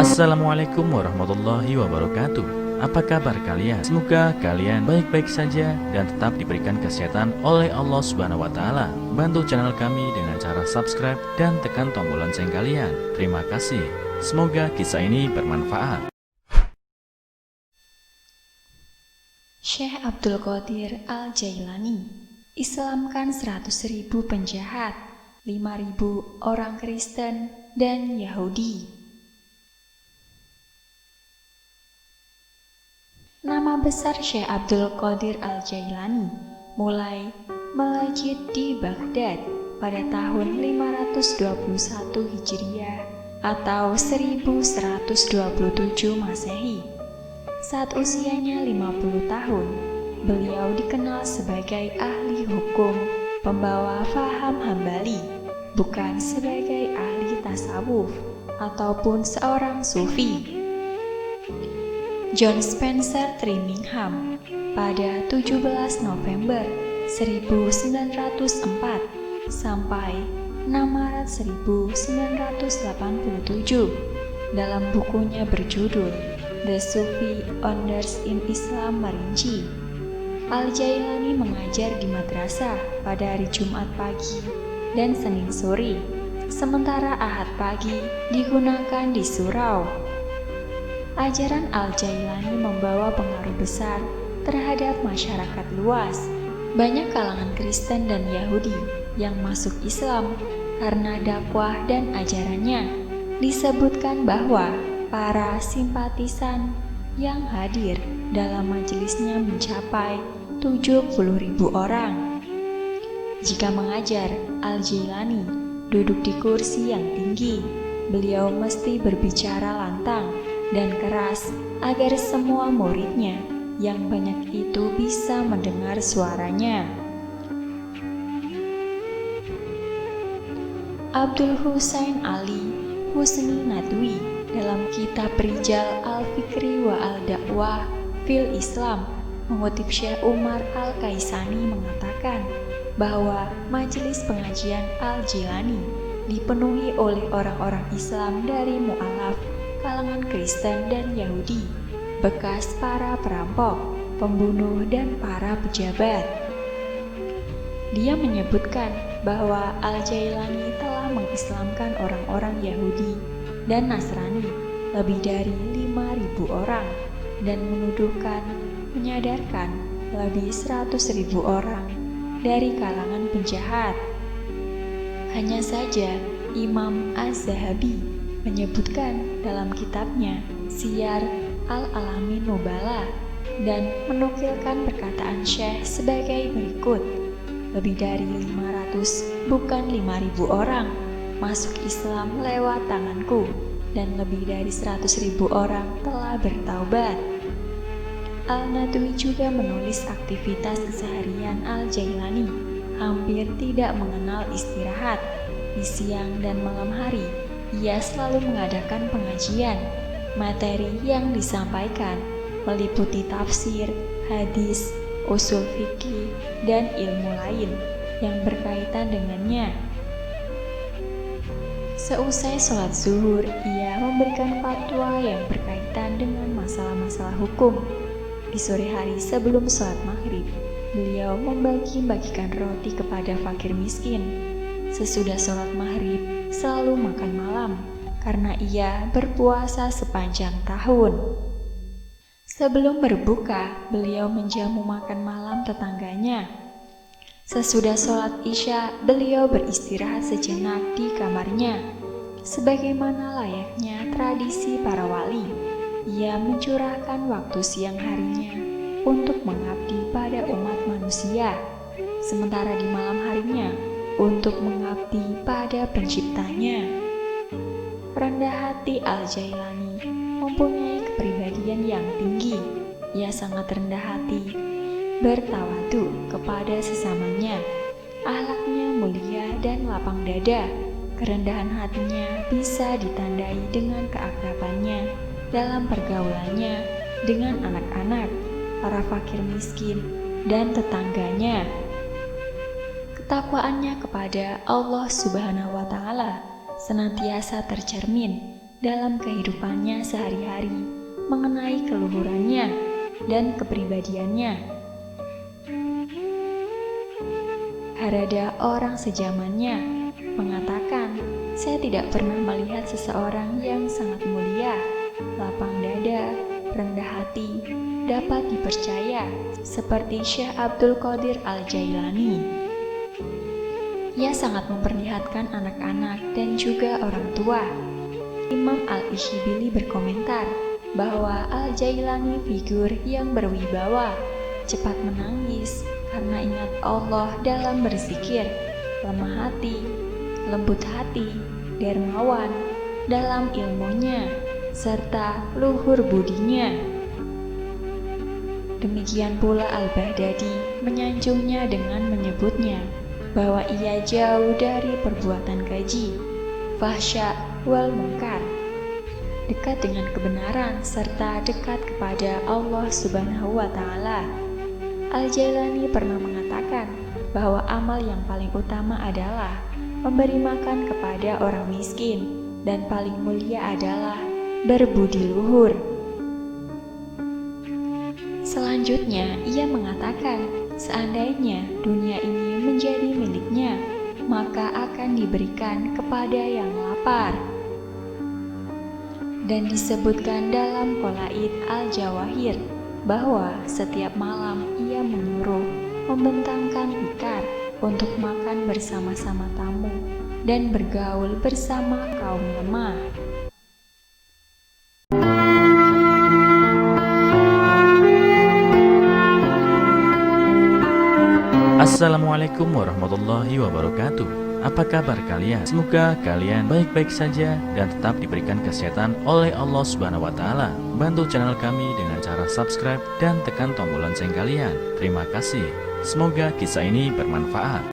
Assalamualaikum warahmatullahi wabarakatuh. Apa kabar kalian? Semoga kalian baik-baik saja dan tetap diberikan kesehatan oleh Allah Subhanahu wa taala. Bantu channel kami dengan cara subscribe dan tekan tombol lonceng kalian. Terima kasih. Semoga kisah ini bermanfaat. Syekh Abdul Qadir Al-Jailani Islamkan 100.000 penjahat, 5.000 orang Kristen dan Yahudi. Nama besar Syekh Abdul Qadir Al-Jailani mulai melejit di Baghdad pada tahun 521 Hijriah atau 1127 Masehi. Saat usianya 50 tahun, beliau dikenal sebagai ahli hukum, pembawa faham Hambali, bukan sebagai ahli tasawuf ataupun seorang sufi. John Spencer Trimingham pada 17 November 1904 sampai 6 Maret 1987 dalam bukunya berjudul The Sufi Owners in Islam merinci, Al-Jailani mengajar di madrasah pada hari Jumat pagi dan Senin sore, sementara Ahad pagi digunakan di surau. Ajaran Al-Jailani membawa pengaruh besar terhadap masyarakat luas. Banyak kalangan Kristen dan Yahudi yang masuk Islam karena dakwah dan ajarannya. Disebutkan bahwa para simpatisan yang hadir dalam majelisnya mencapai 70.000 orang. Jika mengajar, Al-Jailani duduk di kursi yang tinggi. Beliau mesti berbicara lantang dan keras agar semua muridnya yang banyak itu bisa mendengar suaranya. Abdul Husain Ali Husni Nadwi dalam kitab Rijal Al-Fikri wa Al-Da'wah fil Islam mengutip Syekh Umar Al-Kaisani mengatakan bahwa majelis pengajian Al-Jailani dipenuhi oleh orang-orang Islam dari mu'alaf, kalangan Kristen dan Yahudi, bekas para perampok, pembunuh, dan para pejabat. Dia menyebutkan bahwa Al-Jailani telah mengislamkan orang-orang Yahudi dan Nasrani lebih dari 5.000 orang dan menyadarkan lebih 100.000 orang dari kalangan penjahat. Hanya saja Imam Az-Zahabi menyebutkan dalam kitabnya Siyar Al-Alamin Nubala dan menukilkan perkataan Syekh sebagai berikut. Lebih dari 500, bukan 5.000 orang masuk Islam lewat tanganku dan lebih dari 100.000 orang telah bertaubat. Al-Nadwi juga menulis aktivitas keseharian Al-Jailani hampir tidak mengenal istirahat. Di siang dan malam hari ia selalu mengadakan pengajian. Materi yang disampaikan meliputi tafsir, hadis, usul fikih, dan ilmu lain yang berkaitan dengannya. Seusai sholat zuhur, ia memberikan fatwa yang berkaitan dengan masalah-masalah hukum. Di sore hari sebelum sholat maghrib, beliau membagi-bagikan roti kepada fakir miskin. Sesudah sholat maghrib, selalu makan malam karena ia berpuasa sepanjang tahun. Sebelum berbuka, beliau menjamu makan malam tetangganya. Sesudah sholat isya, beliau beristirahat sejenak di kamarnya. Sebagaimana layaknya tradisi para wali, ia mencurahkan waktu siang harinya untuk mengabdi pada umat manusia, sementara di malam harinya untuk mengabdi pada penciptanya. Rendah hati Al-Jailani mempunyai kepribadian yang tinggi. Ia sangat rendah hati, bertawadu kepada sesamanya. Akhlaknya mulia dan lapang dada. Kerendahan hatinya bisa ditandai dengan keakrabannya dalam pergaulannya dengan anak-anak, para fakir miskin, dan tetangganya. Ketakwaannya kepada Allah Subhanahu wa taala senantiasa tercermin dalam kehidupannya sehari-hari mengenai keluhurannya dan kepribadiannya. Harada orang sezamannya mengatakan, "Saya tidak pernah melihat seseorang yang sangat mulia, lapang dada, rendah hati, dapat dipercaya seperti Syekh Abdul Qadir Al-Jailani." Ia sangat memperlihatkan anak-anak dan juga orang tua. Imam Al-Ishbili berkomentar bahwa Al-Jailani figur yang berwibawa, cepat menangis karena ingat Allah dalam berzikir, lemah hati, lembut hati, dermawan dalam ilmunya, serta luhur budinya. Demikian pula Al-Baghdadi menyanjungnya dengan menyebutnya bahwa ia jauh dari perbuatan keji, fahsya wal munkar, dekat dengan kebenaran serta dekat kepada Allah Subhanahu wa Ta'ala. Al-Jailani pernah mengatakan bahwa amal yang paling utama adalah memberi makan kepada orang miskin, dan paling mulia adalah berbudi luhur. Selanjutnya, ia mengatakan, seandainya dunia ini menjadi miliknya, maka akan diberikan kepada yang lapar. Dan disebutkan dalam Qolaid Al-Jawahir bahwa setiap malam ia menyuruh membentangkan tikar untuk makan bersama-sama tamu dan bergaul bersama kaum lemah. Assalamualaikum warahmatullahi wabarakatuh. Apa kabar kalian? Semoga kalian baik-baik saja dan tetap diberikan kesehatan oleh Allah Subhanahu wa Ta'ala. Bantu channel kami dengan cara subscribe dan tekan tombol lonceng kalian. Terima kasih. Semoga kisah ini bermanfaat.